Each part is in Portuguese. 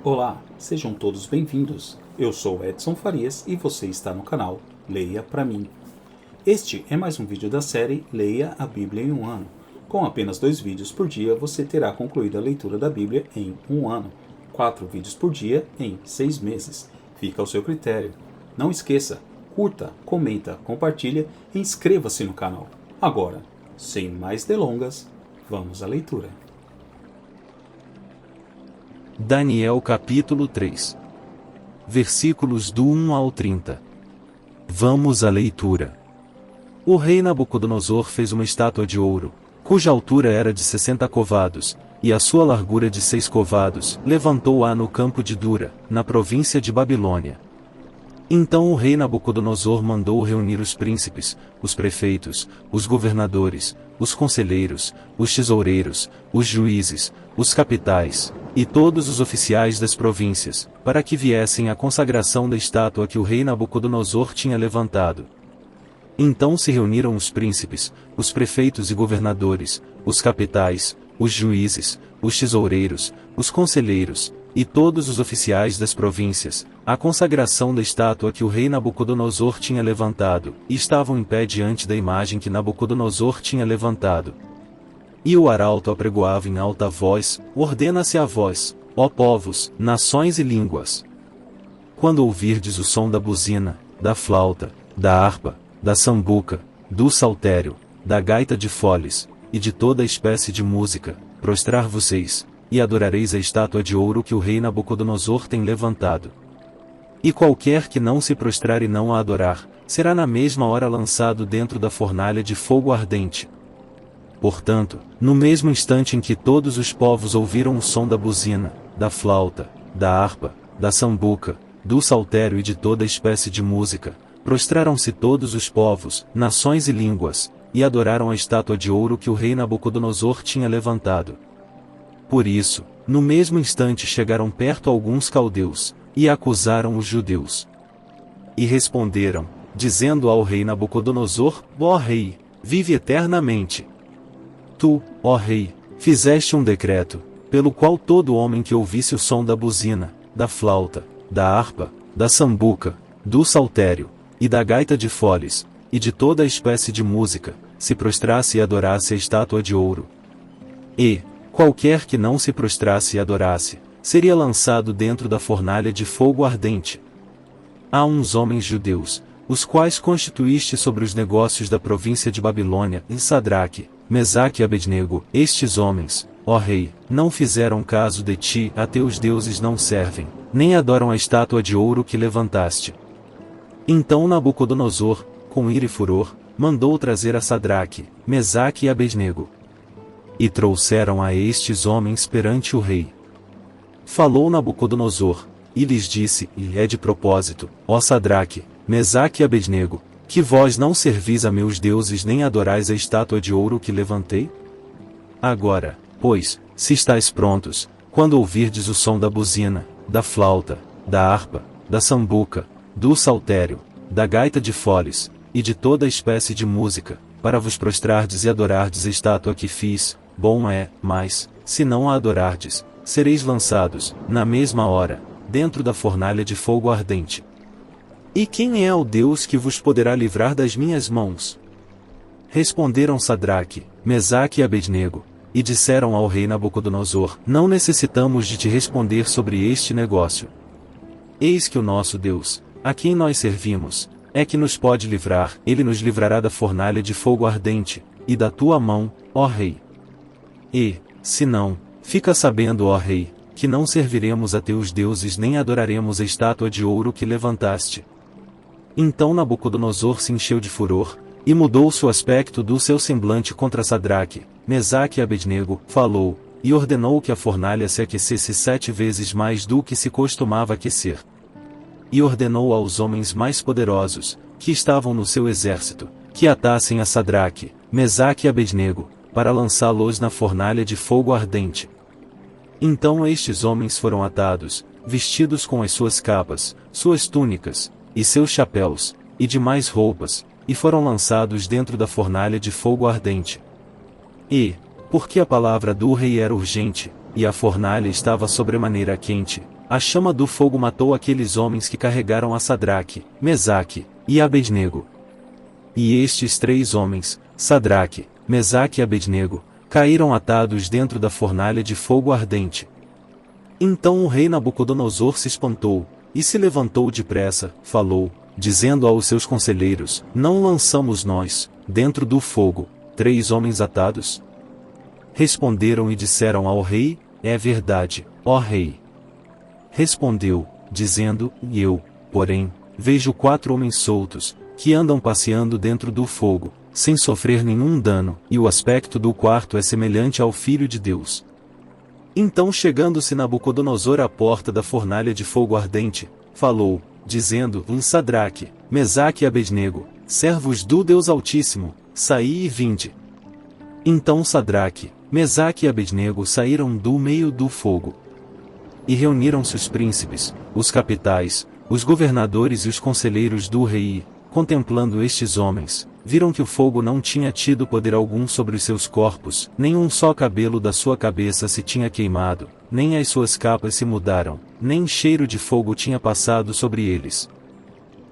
Olá, sejam todos bem-vindos. Eu sou Edson Farias e você está no canal Leia Pra Mim. Este é mais um vídeo da série Leia a Bíblia em um ano. Com apenas 2 vídeos por dia, você terá concluído a leitura da Bíblia em um ano. 4 vídeos por dia em 6 meses. Fica ao seu critério. Não esqueça, curta, comenta, compartilha e inscreva-se no canal. Agora, sem mais delongas, vamos à leitura. Daniel capítulo 3. Versículos do 1 ao 30. Vamos à leitura. O rei Nabucodonosor fez uma estátua de ouro, cuja altura era de 60 covados, e a sua largura de 6 covados, levantou-a no campo de Dura, na província de Babilônia. Então o rei Nabucodonosor mandou reunir os príncipes, os prefeitos, os governadores, os conselheiros, os tesoureiros, os juízes, os capitais, e todos os oficiais das províncias, para que viessem à consagração da estátua que o rei Nabucodonosor tinha levantado. Então se reuniram os príncipes, os prefeitos e governadores, os capitais, os juízes, os tesoureiros, os conselheiros, e todos os oficiais das províncias, à consagração da estátua que o rei Nabucodonosor tinha levantado, e estavam em pé diante da imagem que Nabucodonosor tinha levantado. E o arauto apregoava em alta voz: ordena-se a vós, ó povos, nações e línguas. Quando ouvirdes o som da buzina, da flauta, da harpa, da sambuca, do saltério, da gaita de foles, e de toda espécie de música, prostrar-vos-eis, e adorareis a estátua de ouro que o rei Nabucodonosor tem levantado. E qualquer que não se prostrar e não a adorar, será na mesma hora lançado dentro da fornalha de fogo ardente. Portanto, no mesmo instante em que todos os povos ouviram o som da buzina, da flauta, da harpa, da sambuca, do saltério e de toda espécie de música, prostraram-se todos os povos, nações e línguas, e adoraram a estátua de ouro que o rei Nabucodonosor tinha levantado. Por isso, no mesmo instante chegaram perto alguns caldeus, e acusaram os judeus. E responderam, dizendo ao rei Nabucodonosor: ó rei, vive eternamente. Tu, ó rei, fizeste um decreto, pelo qual todo homem que ouvisse o som da buzina, da flauta, da harpa, da sambuca, do saltério, e da gaita de foles, e de toda a espécie de música, se prostrasse e adorasse a estátua de ouro. E qualquer que não se prostrasse e adorasse, seria lançado dentro da fornalha de fogo ardente. Há uns homens judeus, os quais constituíste sobre os negócios da província de Babilônia, em Sadraque, Mesaque e Abednego. Estes homens, ó rei, não fizeram caso de ti, a teus deuses não servem, nem adoram a estátua de ouro que levantaste. Então Nabucodonosor, com ira e furor, mandou trazer a Sadraque, Mesaque e Abednego. E trouxeram a estes homens perante o rei. Falou Nabucodonosor, e lhes disse: e é de propósito, ó Sadraque, Mesaque e Abednego, que vós não servis a meus deuses nem adorais a estátua de ouro que levantei? Agora, pois, se estáis prontos, quando ouvirdes o som da buzina, da flauta, da harpa, da sambuca, do saltério, da gaita de foles, e de toda espécie de música, para vos prostrardes e adorardes a estátua que fiz, bom é, mas, se não a adorardes, sereis lançados, na mesma hora, dentro da fornalha de fogo ardente. E quem é o Deus que vos poderá livrar das minhas mãos? Responderam Sadraque, Mesaque e Abednego, e disseram ao rei Nabucodonosor: não necessitamos de te responder sobre este negócio. Eis que o nosso Deus, a quem nós servimos, é que nos pode livrar. Ele nos livrará da fornalha de fogo ardente, e da tua mão, ó rei. E, se não, fica sabendo, ó rei, que não serviremos a teus deuses nem adoraremos a estátua de ouro que levantaste. Então Nabucodonosor se encheu de furor, e mudou-se o aspecto do seu semblante contra Sadraque, Mesaque e Abednego, falou, e ordenou que a fornalha se aquecesse 7 vezes mais do que se costumava aquecer. E ordenou aos homens mais poderosos, que estavam no seu exército, que atassem a Sadraque, Mesaque e Abednego, para lançá-los na fornalha de fogo ardente. Então estes homens foram atados, vestidos com as suas capas, suas túnicas, e seus chapéus, e demais roupas, e foram lançados dentro da fornalha de fogo ardente. E, porque a palavra do rei era urgente, e a fornalha estava sobremaneira quente, a chama do fogo matou aqueles homens que carregaram a Sadraque, Mesaque e Abednego. E estes 3 homens, Sadraque, Mesaque e Abednego, caíram atados dentro da fornalha de fogo ardente. Então o rei Nabucodonosor se espantou, e se levantou depressa, falou, dizendo aos seus conselheiros: Não lançamos nós, dentro do fogo, 3 homens atados? Responderam e disseram ao rei: É verdade, ó rei. Respondeu, dizendo: E eu, porém, vejo 4 homens soltos, que andam passeando dentro do fogo, sem sofrer nenhum dano, e o aspecto do quarto é semelhante ao Filho de Deus. Então, chegando-se Nabucodonosor à porta da fornalha de fogo ardente, falou, dizendo: Sadraque, Mesaque e Abednego, servos do Deus Altíssimo, saí e vinde. Então Sadraque, Mesaque e Abednego saíram do meio do fogo. E reuniram-se os príncipes, os capitais, os governadores e os conselheiros do rei, contemplando estes homens, viram que o fogo não tinha tido poder algum sobre os seus corpos, nem um só cabelo da sua cabeça se tinha queimado, nem as suas capas se mudaram, nem cheiro de fogo tinha passado sobre eles.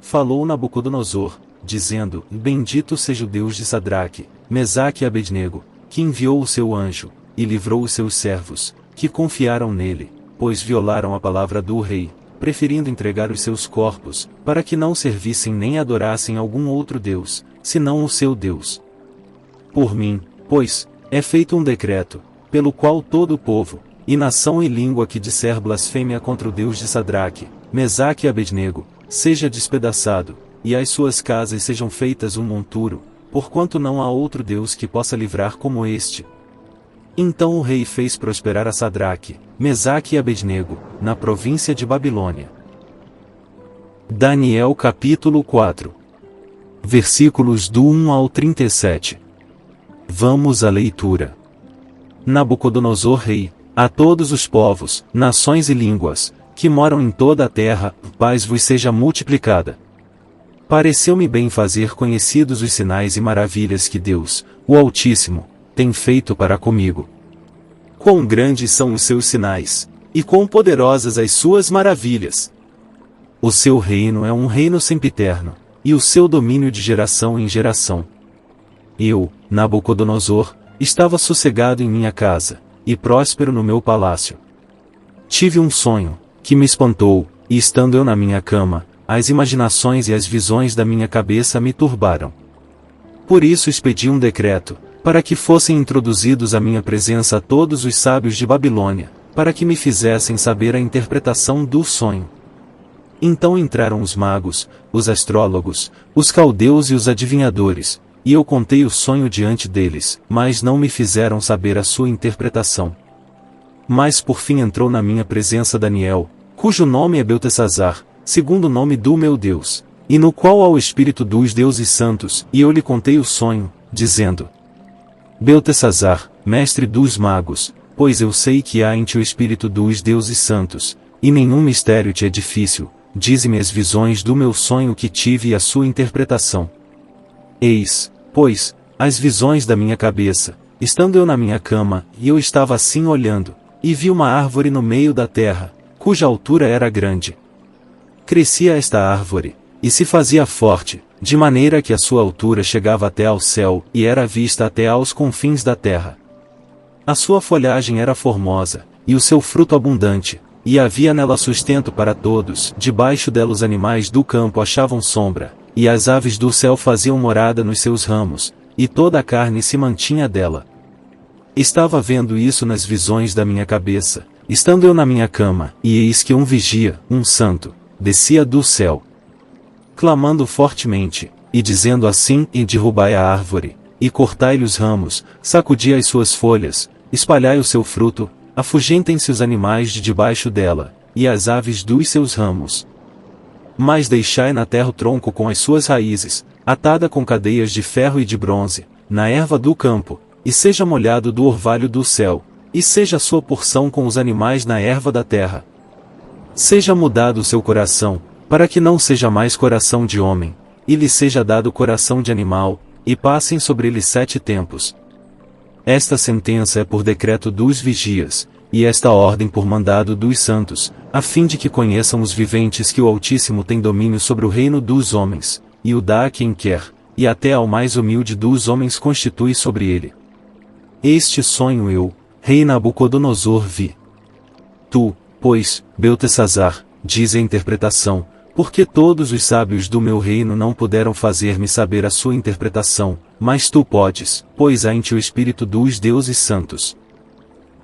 Falou Nabucodonosor, dizendo: Bendito seja o Deus de Sadraque, Mesaque e Abednego, que enviou o seu anjo, e livrou os seus servos, que confiaram nele, pois violaram a palavra do rei, preferindo entregar os seus corpos, para que não servissem nem adorassem algum outro Deus, senão o seu Deus. Por mim, pois, é feito um decreto, pelo qual todo o povo, e nação e língua que disser blasfêmia contra o Deus de Sadraque, Mesaque e Abednego, seja despedaçado, e as suas casas sejam feitas um monturo, porquanto não há outro Deus que possa livrar como este. Então o rei fez prosperar a Sadraque, Mesaque e Abednego, na província de Babilônia. Daniel capítulo 4. Versículos do 1 ao 37. Vamos à leitura. Nabucodonosor rei, a todos os povos, nações e línguas, que moram em toda a terra, paz vos seja multiplicada. Pareceu-me bem fazer conhecidos os sinais e maravilhas que Deus, o Altíssimo, tem feito para comigo. Quão grandes são os seus sinais, e quão poderosas as suas maravilhas! O seu reino é um reino sempiterno, e o seu domínio de geração em geração. Eu, Nabucodonosor, estava sossegado em minha casa, e próspero no meu palácio. Tive um sonho, que me espantou, e estando eu na minha cama, as imaginações e as visões da minha cabeça me turbaram. Por isso expedi um decreto, para que fossem introduzidos à minha presença todos os sábios de Babilônia, para que me fizessem saber a interpretação do sonho. Então entraram os magos, os astrólogos, os caldeus e os adivinhadores, e eu contei o sonho diante deles, mas não me fizeram saber a sua interpretação. Mas por fim entrou na minha presença Daniel, cujo nome é Beltesazar, segundo o nome do meu Deus, e no qual há o Espírito dos deuses santos, e eu lhe contei o sonho, dizendo: Beltesazar, mestre dos magos, pois eu sei que há em ti o Espírito dos deuses santos, e nenhum mistério te é difícil, dize-me as visões do meu sonho que tive e a sua interpretação. Eis, pois, as visões da minha cabeça, estando eu na minha cama, e eu estava assim olhando, e vi uma árvore no meio da terra, cuja altura era grande. Crescia esta árvore, e se fazia forte, de maneira que a sua altura chegava até ao céu, e era vista até aos confins da terra. A sua folhagem era formosa, e o seu fruto abundante, e havia nela sustento para todos, debaixo dela os animais do campo achavam sombra, e as aves do céu faziam morada nos seus ramos, e toda a carne se mantinha dela. Estava vendo isso nas visões da minha cabeça, estando eu na minha cama, e eis que um vigia, um santo, descia do céu, clamando fortemente, e dizendo assim: E derrubai a árvore, e cortai-lhe os ramos, sacudi as suas folhas, espalhai o seu fruto, afugentem-se os animais de debaixo dela, e as aves dos seus ramos. Mas deixai na terra o tronco com as suas raízes, atada com cadeias de ferro e de bronze, na erva do campo, e seja molhado do orvalho do céu, e seja a sua porção com os animais na erva da terra. Seja mudado o seu coração, para que não seja mais coração de homem, e lhe seja dado coração de animal, e passem sobre ele 7 tempos. Esta sentença é por decreto dos vigias, e esta ordem por mandado dos santos, a fim de que conheçam os viventes que o Altíssimo tem domínio sobre o reino dos homens, e o dá a quem quer, e até ao mais humilde dos homens constitui sobre ele. Este sonho eu, rei Nabucodonosor, vi. Tu, pois, Beltesazar, diz a interpretação, porque todos os sábios do meu reino não puderam fazer-me saber a sua interpretação, mas tu podes, pois há em ti o espírito dos deuses santos.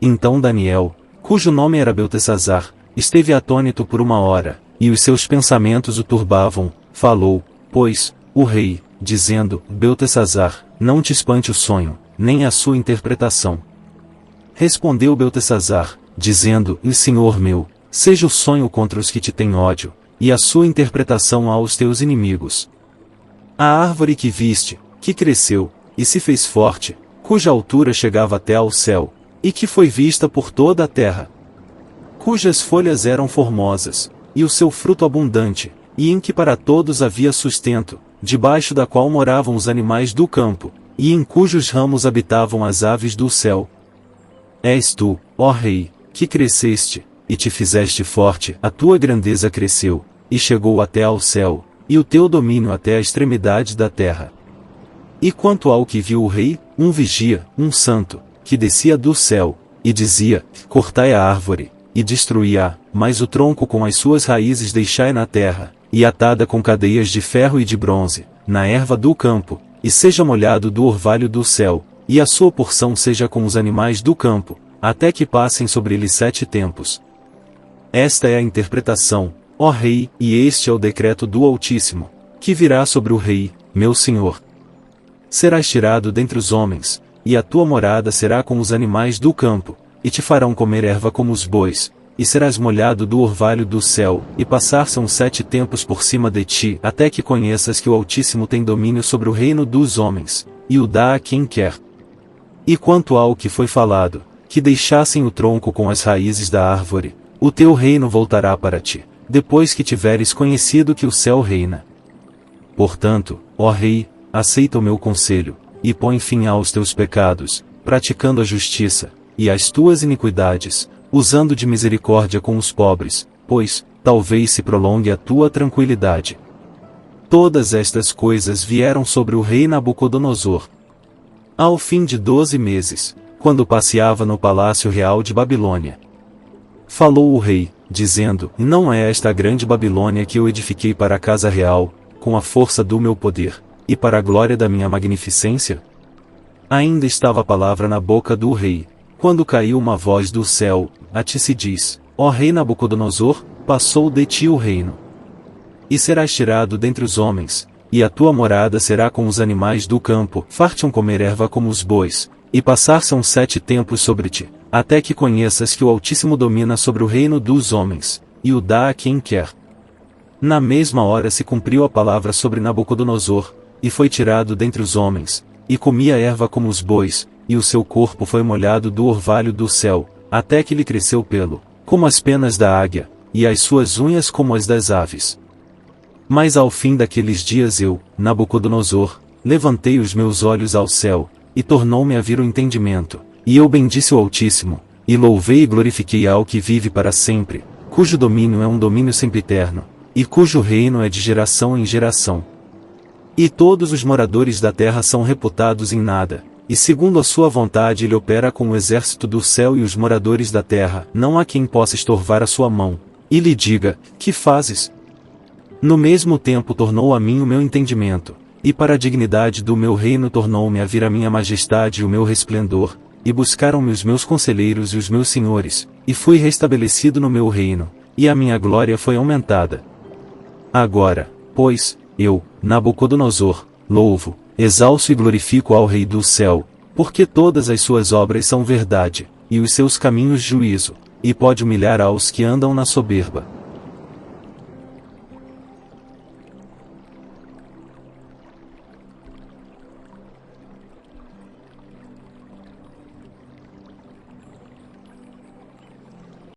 Então Daniel, cujo nome era Beltesazar, esteve atônito por uma hora, e os seus pensamentos o turbavam, falou, pois, o rei, dizendo, Beltesazar, não te espante o sonho, nem a sua interpretação. Respondeu Beltesazar, dizendo, Senhor meu, seja o sonho contra os que te têm ódio, e a sua interpretação aos teus inimigos. A árvore que viste, que cresceu, e se fez forte, cuja altura chegava até ao céu, e que foi vista por toda a terra, cujas folhas eram formosas, e o seu fruto abundante, e em que para todos havia sustento, debaixo da qual moravam os animais do campo, e em cujos ramos habitavam as aves do céu. És tu, ó Rei, que cresceste, e te fizeste forte, a tua grandeza cresceu, e chegou até ao céu, e o teu domínio até a extremidade da terra. E quanto ao que viu o rei, um vigia, um santo, que descia do céu, e dizia, cortai a árvore, e destruí-a, mas o tronco com as suas raízes deixai na terra, e atada com cadeias de ferro e de bronze, na erva do campo, e seja molhado do orvalho do céu, e a sua porção seja com os animais do campo, até que passem sobre ele 7 tempos. Esta é a interpretação, ó Rei, e este é o decreto do Altíssimo, que virá sobre o Rei, meu Senhor. Serás tirado dentre os homens, e a tua morada será com os animais do campo, e te farão comer erva como os bois, e serás molhado do orvalho do céu, e passar-se-ão 7 tempos por cima de ti, até que conheças que o Altíssimo tem domínio sobre o reino dos homens, e o dá a quem quer. E quanto ao que foi falado, que deixassem o tronco com as raízes da árvore, o teu reino voltará para ti, depois que tiveres conhecido que o céu reina. Portanto, ó Rei, aceita o meu conselho, e põe fim aos teus pecados, praticando a justiça, e as tuas iniquidades, usando de misericórdia com os pobres, pois, talvez se prolongue a tua tranquilidade. Todas estas coisas vieram sobre o rei Nabucodonosor. Ao fim de 12 meses, quando passeava no palácio real de Babilônia, falou o rei, dizendo, não é esta a grande Babilônia que eu edifiquei para a casa real, com a força do meu poder, e para a glória da minha magnificência? Ainda estava a palavra na boca do rei, quando caiu uma voz do céu, a ti se diz, ó rei Nabucodonosor, passou de ti o reino. E serás tirado dentre os homens, e a tua morada será com os animais do campo, far-te-ão comer erva como os bois, e passar-se-ão 7 tempos sobre ti, até que conheças que o Altíssimo domina sobre o reino dos homens, e o dá a quem quer. Na mesma hora se cumpriu a palavra sobre Nabucodonosor, e foi tirado dentre os homens, e comia erva como os bois, e o seu corpo foi molhado do orvalho do céu, até que lhe cresceu pelo, como as penas da águia, e as suas unhas como as das aves. Mas ao fim daqueles dias eu, Nabucodonosor, levantei os meus olhos ao céu, e tornou-me a vir o entendimento, e eu bendisse o Altíssimo, e louvei e glorifiquei ao que vive para sempre, cujo domínio é um domínio sempiterno, e cujo reino é de geração em geração. E todos os moradores da terra são reputados em nada, e segundo a sua vontade ele opera com o exército do céu e os moradores da terra, não há quem possa estorvar a sua mão, e lhe diga, que fazes? No mesmo tempo tornou a mim o meu entendimento, e para a dignidade do meu reino tornou-me a vir a minha majestade e o meu resplendor, e buscaram-me os meus conselheiros e os meus senhores, e fui restabelecido no meu reino, e a minha glória foi aumentada. Agora, pois, eu, Nabucodonosor, louvo, exalço e glorifico ao Rei do céu, porque todas as suas obras são verdade, e os seus caminhos juízo, e pode humilhar aos que andam na soberba.